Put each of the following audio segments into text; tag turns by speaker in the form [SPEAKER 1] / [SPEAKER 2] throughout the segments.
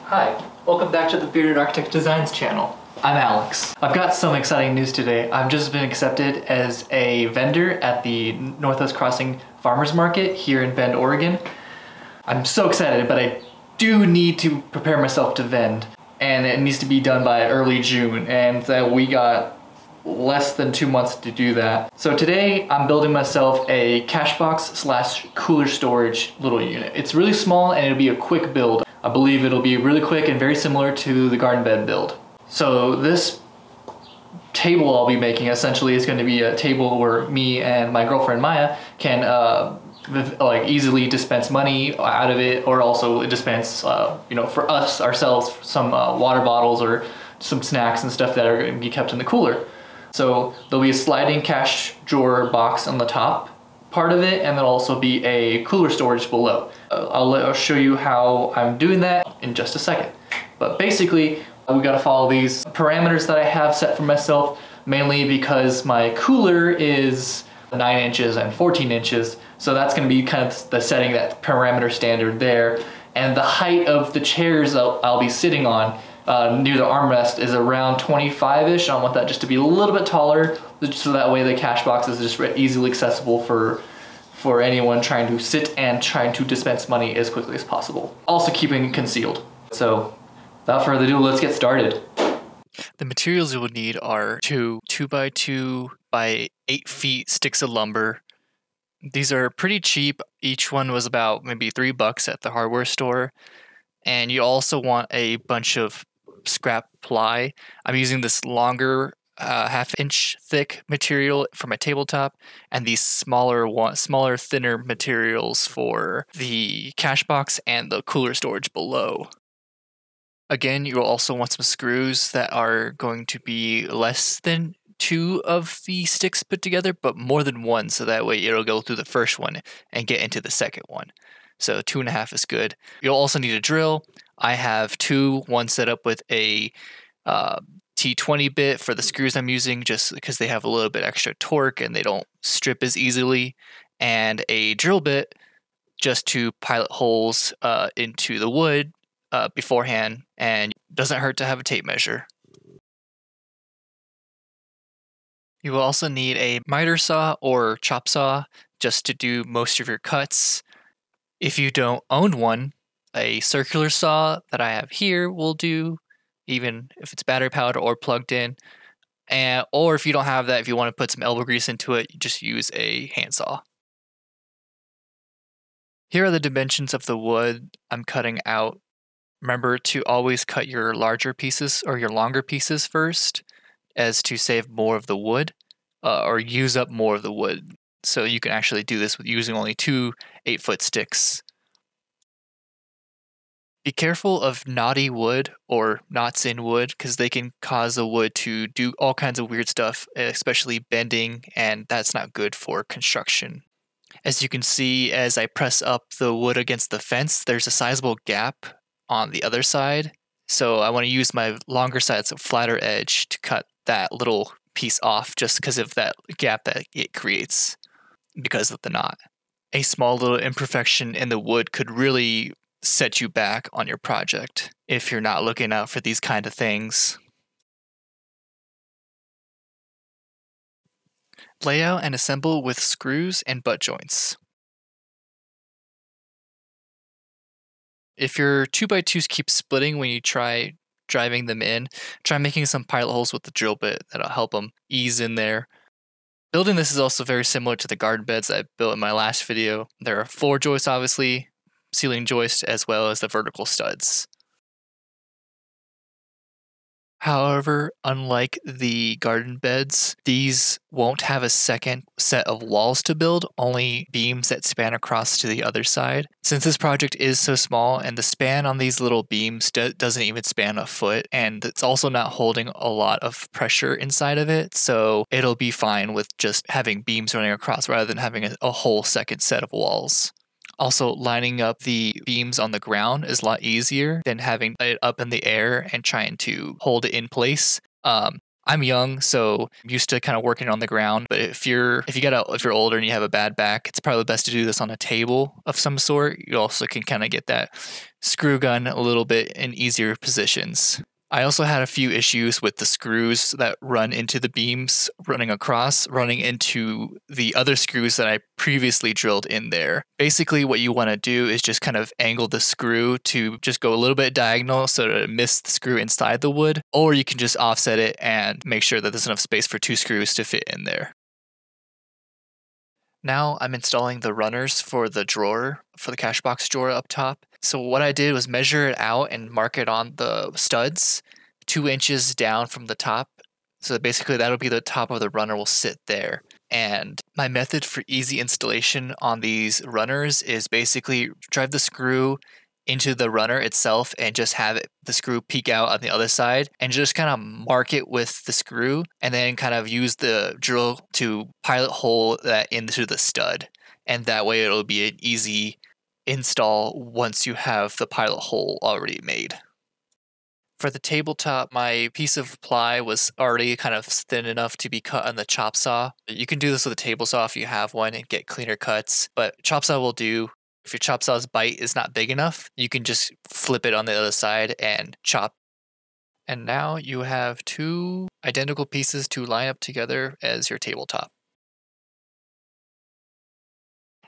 [SPEAKER 1] Hi, welcome back to the Bearded Architect Designs channel. I'm Alex. I've got some exciting news today. I've just been accepted as a vendor at the Northwest Crossing Farmers Market here in Bend, Oregon. I'm so excited, but I do need to prepare myself to vend, and it needs to be done by early June, and we got less than 2 months to do that. So today I'm building myself a cash box slash cooler storage little unit. It's really small and it'll be a quick build. I believe it'll be really quick and very similar to the garden bed build. So this table I'll be making essentially is going to be a table where me and my girlfriend Maya can like easily dispense money out of it, or also dispense, for us ourselves, some water bottles or some snacks and stuff that are going to be kept in the cooler. So there'll be a sliding cash drawer box on the top part of it, and there'll also be a cooler storage below. I'll show you how I'm doing that in just a second. But basically, we gotta follow these parameters that I have set for myself, mainly because my cooler is 9 inches and 14 inches. So that's gonna be kind of the setting, that parameter standard there. And the height of the chairs I'll be sitting on near the armrest is around 25-ish. I want that just to be a little bit taller, so that way the cash box is just easily accessible for anyone trying to sit and trying to dispense money as quickly as possible. Also keeping it concealed. So without further ado, let's get started.
[SPEAKER 2] The materials you will need are two 2x2 by 8 feet sticks of lumber. These are pretty cheap. Each one was about maybe $3 at the hardware store. And you also want a bunch of scrap ply. I'm using this longer half-inch thick material for my tabletop, and these smaller, thinner materials for the cash box and the cooler storage below. Again, you'll also want some screws that are going to be less than 2 of the sticks put together, but more than 1, so that way it'll go through the first one and get into the second one. So 2.5 is good. You'll also need a drill. I have 2, one set up with a T20 bit for the screws I'm using, just because they have a little bit extra torque and they don't strip as easily, and a drill bit just to pilot holes into the wood beforehand, and doesn't hurt to have a tape measure. You will also need a miter saw or chop saw just to do most of your cuts. If you don't own one, a circular saw that I have here will do, even if it's battery powered or plugged in. Or if you don't have that, if you want to put some elbow grease into it, you just use a handsaw. Here are the dimensions of the wood I'm cutting out. Remember to always cut your larger pieces or your longer pieces first, as to save more of the wood or use up more of the wood. So you can actually do this with using only 2 8-foot sticks. Be careful of knotty wood or knots in wood, because they can cause the wood to do all kinds of weird stuff, especially bending, and that's not good for construction. As you can see, as I press up the wood against the fence, there's a sizable gap on the other side. So I want to use my longer side, so flatter edge, to cut that little piece off, just because of that gap that it creates because of the knot. A small little imperfection in the wood could really set you back on your project if you're not looking out for these kind of things. Lay out and assemble with screws and butt joints. If your 2x2s keep splitting when you try driving them in, try making some pilot holes with the drill bit. That'll help them ease in there. Building this is also very similar to the garden beds I built in my last video. There are floor joists, obviously, ceiling joist, as well as the vertical studs. However, unlike the garden beds, these won't have a second set of walls to build, only beams that span across to the other side. Since this project is so small and the span on these little beams doesn't even span a foot, and it's also not holding a lot of pressure inside of it, so it'll be fine with just having beams running across rather than having a whole second set of walls. Also, lining up the beams on the ground is a lot easier than having it up in the air and trying to hold it in place. I I'm young, so I'm used to kind of working on the ground. But if you're older and you have a bad back, it's probably best to do this on a table of some sort. You also can kind of get that screw gun a little bit in easier positions. I also had a few issues with the screws that run into the beams running into the other screws that I previously drilled in there. Basically, what you want to do is just kind of angle the screw to just go a little bit diagonal so to miss the screw inside the wood, or you can just offset it and make sure that there's enough space for 2 screws to fit in there. Now I'm installing the runners for the drawer, for the cash box drawer up top. So what I did was measure it out and mark it on the studs 2 inches down from the top. So basically that'll be the top of the runner will sit there. And my method for easy installation on these runners is basically drive the screw into the runner itself and just have the screw peek out on the other side and just kind of mark it with the screw and then kind of use the drill to pilot hole that into the stud. And that way it'll be an easy install once you have the pilot hole already made. For the tabletop, my piece of ply was already kind of thin enough to be cut on the chop saw. You can do this with a table saw if you have one and get cleaner cuts, but chop saw will do. If your chop saw's bite is not big enough, you can just flip it on the other side and chop. And now you have 2 identical pieces to line up together as your tabletop.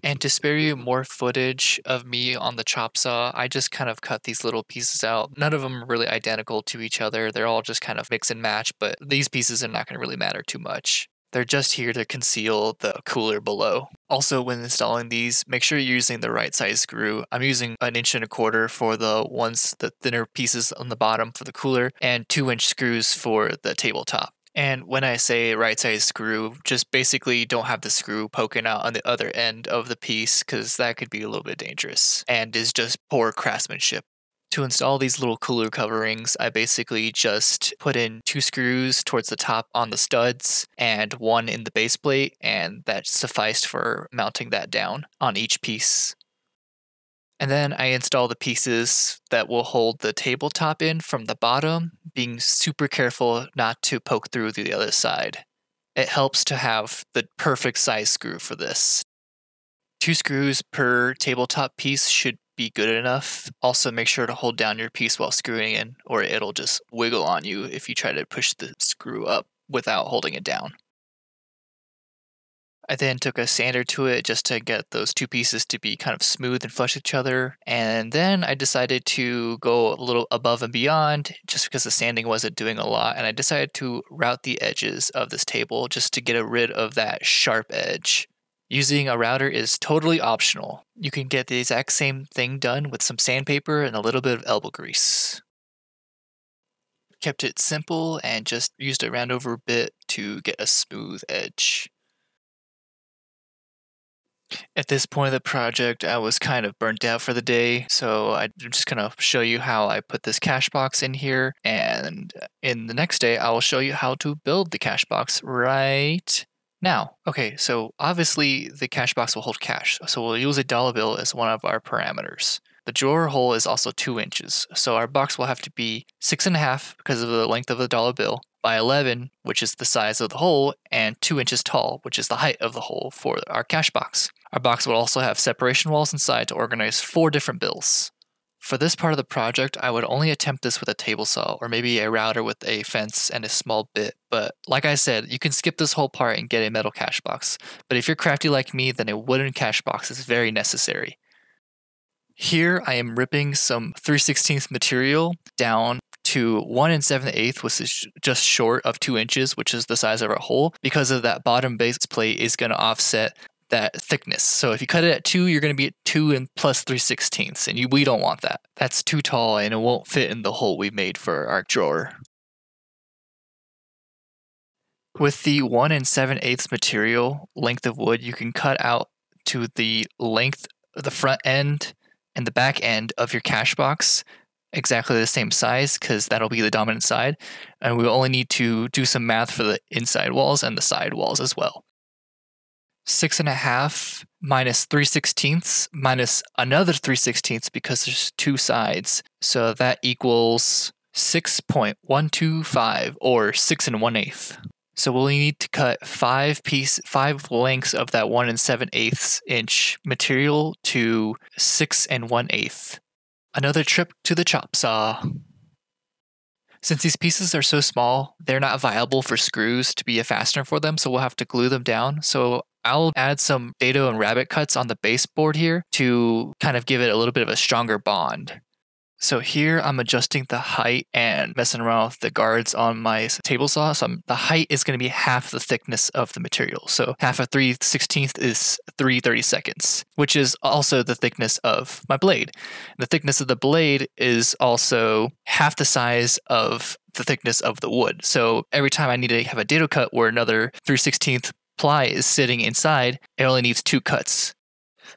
[SPEAKER 2] And to spare you more footage of me on the chop saw, I just kind of cut these little pieces out. None of them are really identical to each other. They're all just kind of mix and match, but these pieces are not going to really matter too much. They're just here to conceal the cooler below. Also, when installing these, make sure you're using the right size screw. I'm using 1 1/4 inch for the thinner pieces on the bottom for the cooler, and 2-inch screws for the tabletop. And when I say right size screw, just basically don't have the screw poking out on the other end of the piece because that could be a little bit dangerous and is just poor craftsmanship. To install these little cooler coverings, I basically just put in 2 screws towards the top on the studs and 1 in the base plate, and that sufficed for mounting that down on each piece. And then I install the pieces that will hold the tabletop in from the bottom, being super careful not to poke through the other side. It helps to have the perfect size screw for this. 2 screws per tabletop piece should be good enough. Also, make sure to hold down your piece while screwing in, or it'll just wiggle on you if you try to push the screw up without holding it down. I then took a sander to it just to get those 2 pieces to be kind of smooth and flush with each other. And then I decided to go a little above and beyond just because the sanding wasn't doing a lot. And I decided to route the edges of this table just to get rid of that sharp edge. Using a router is totally optional. You can get the exact same thing done with some sandpaper and a little bit of elbow grease. Kept it simple and just used a round over bit to get a smooth edge. At this point of the project, I was kind of burnt out for the day, so I'm just going to show you how I put this cash box in here, and in the next day, I will show you how to build the cash box right now. Okay, so obviously the cash box will hold cash, so we'll use a dollar bill as one of our parameters. The drawer hole is also 2 inches, so our box will have to be 6.5 because of the length of the dollar bill, by 11, which is the size of the hole, and 2 inches tall, which is the height of the hole for our cash box. Our box will also have separation walls inside to organize 4 different bills. For this part of the project, I would only attempt this with a table saw, or maybe a router with a fence and a small bit, but like I said, you can skip this whole part and get a metal cash box. But if you're crafty like me, then a wooden cash box is very necessary. Here I am ripping some 3/16 material down to 1 7/8, which is just short of 2 inches, which is the size of our hole, because of that bottom base plate is going to offset that thickness. So if you cut it at 2, you're going to be at 2 and plus 3/16, and we don't want that. That's too tall and it won't fit in the hole we made for our drawer. With the 1 7/8 material length of wood, you can cut out to the length of the front end and the back end of your cash box exactly the same size, because that'll be the dominant side, and we'll only need to do some math for the inside walls and the side walls as well. 6.5 minus 3/16 minus another 3/16 because there's 2 sides, so that equals 6.125 or 6 1/8. So we'll need to cut 5 lengths of that 1 7/8 inch material to 6 1/8. Another trip to the chop saw. Since these pieces are so small, they're not viable for screws to be a fastener for them, so we'll have to glue them down. So I'll add some dado and rabbet cuts on the baseboard here to kind of give it a little bit of a stronger bond. So here I'm adjusting the height and messing around with the guards on my table saw. So the height is going to be half the thickness of the material. So half of 3/16 is 3/32, which is also the thickness of my blade. The thickness of the blade is also half the size of the thickness of the wood. So every time I need to have a dado cut where another 3/16 ply is sitting inside, it only needs 2 cuts.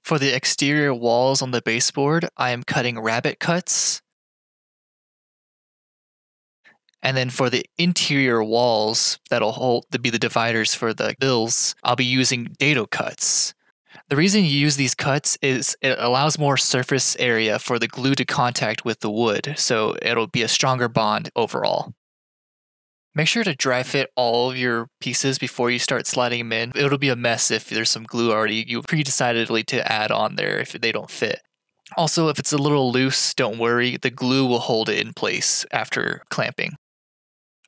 [SPEAKER 2] For the exterior walls on the baseboard, I am cutting rabbet cuts. And then for the interior walls that'll be the dividers for the bills, I'll be using dado cuts. The reason you use these cuts is it allows more surface area for the glue to contact with the wood, so it'll be a stronger bond overall. Make sure to dry fit all of your pieces before you start sliding them in. It'll be a mess if there's some glue already you pre-decidedly to add on there if they don't fit. Also, if it's a little loose, don't worry, the glue will hold it in place after clamping.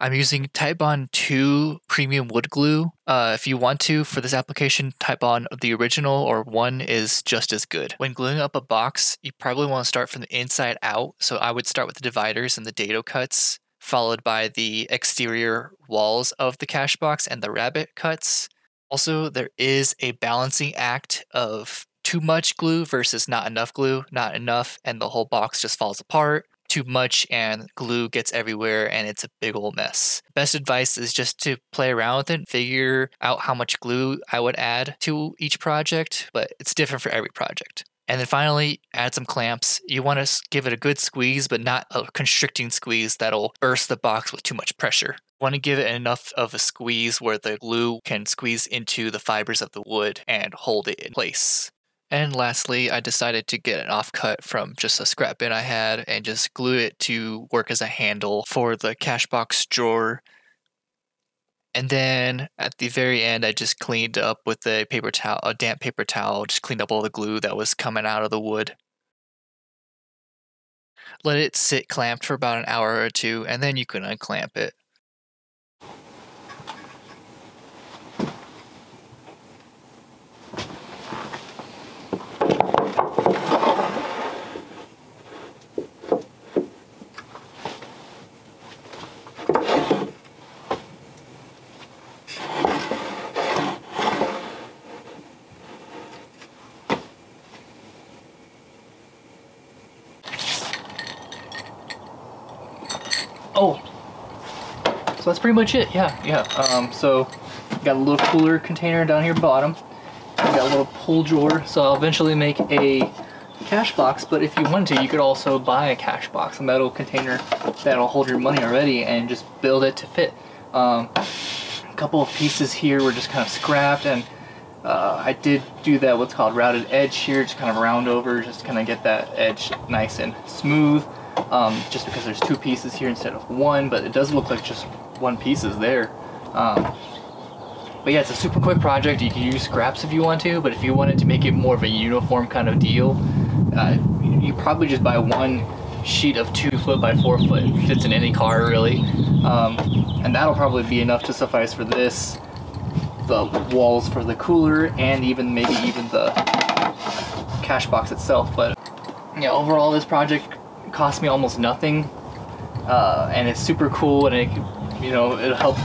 [SPEAKER 2] I'm using Titebond 2 premium wood glue. If you want to, for this application, Titebond the original or 1 is just as good. When gluing up a box, you probably want to start from the inside out, so I would start with the dividers and the dado cuts, followed by the exterior walls of the cash box and the rabbet cuts. Also, there is a balancing act of too much glue versus not enough glue. Not enough and the whole box just falls apart. Too much and glue gets everywhere and it's a big old mess. Best advice is just to play around with it, figure out how much glue I would add to each project, but it's different for every project. And then finally, add some clamps. You want to give it a good squeeze, but not a constricting squeeze that'll burst the box with too much pressure. You want to give it enough of a squeeze where the glue can squeeze into the fibers of the wood and hold it in place. And lastly, I decided to get an offcut from just a scrap bin I had and just glue it to work as a handle for the cash box drawer. And then at the very end, I just cleaned up with a paper towel, a damp paper towel, just cleaned up all the glue that was coming out of the wood. Let it sit clamped for about an hour or two, and then you can unclamp it.
[SPEAKER 1] Oh, so that's pretty much it. Yeah. So got a little cooler container down here bottom. Got a little pull drawer. So I'll eventually make a cash box. But if you wanted to, you could also buy a cash box, a metal container that'll hold your money already, and just build it to fit. A couple of pieces here were just kind of scrapped, and I did do that what's called routed edge here, just kind of round over, just kind of get that edge nice and smooth. Just because there's 2 pieces here instead of 1, but it does look like just 1 piece is there. But yeah, it's a super quick project. You can use scraps if you want to, but if you wanted to make it more of a uniform kind of deal, you probably just buy 1 sheet of 2 foot by 4 foot. It fits in any car really, and that'll probably be enough to suffice for this, the walls for the cooler, and maybe even the cash box itself. But yeah, overall this project cost me almost nothing, and it's super cool, and it'll help,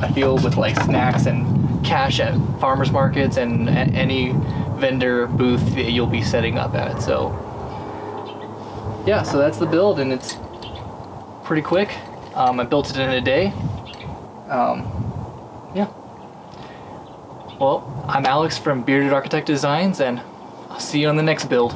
[SPEAKER 1] I feel, with like snacks and cash at farmers markets and at any vendor booth that you'll be setting up at. So yeah, so that's the build, and it's pretty quick. I built it in a day. Yeah. Well, I'm Alex from Bearded Architect Designs, and I'll see you on the next build.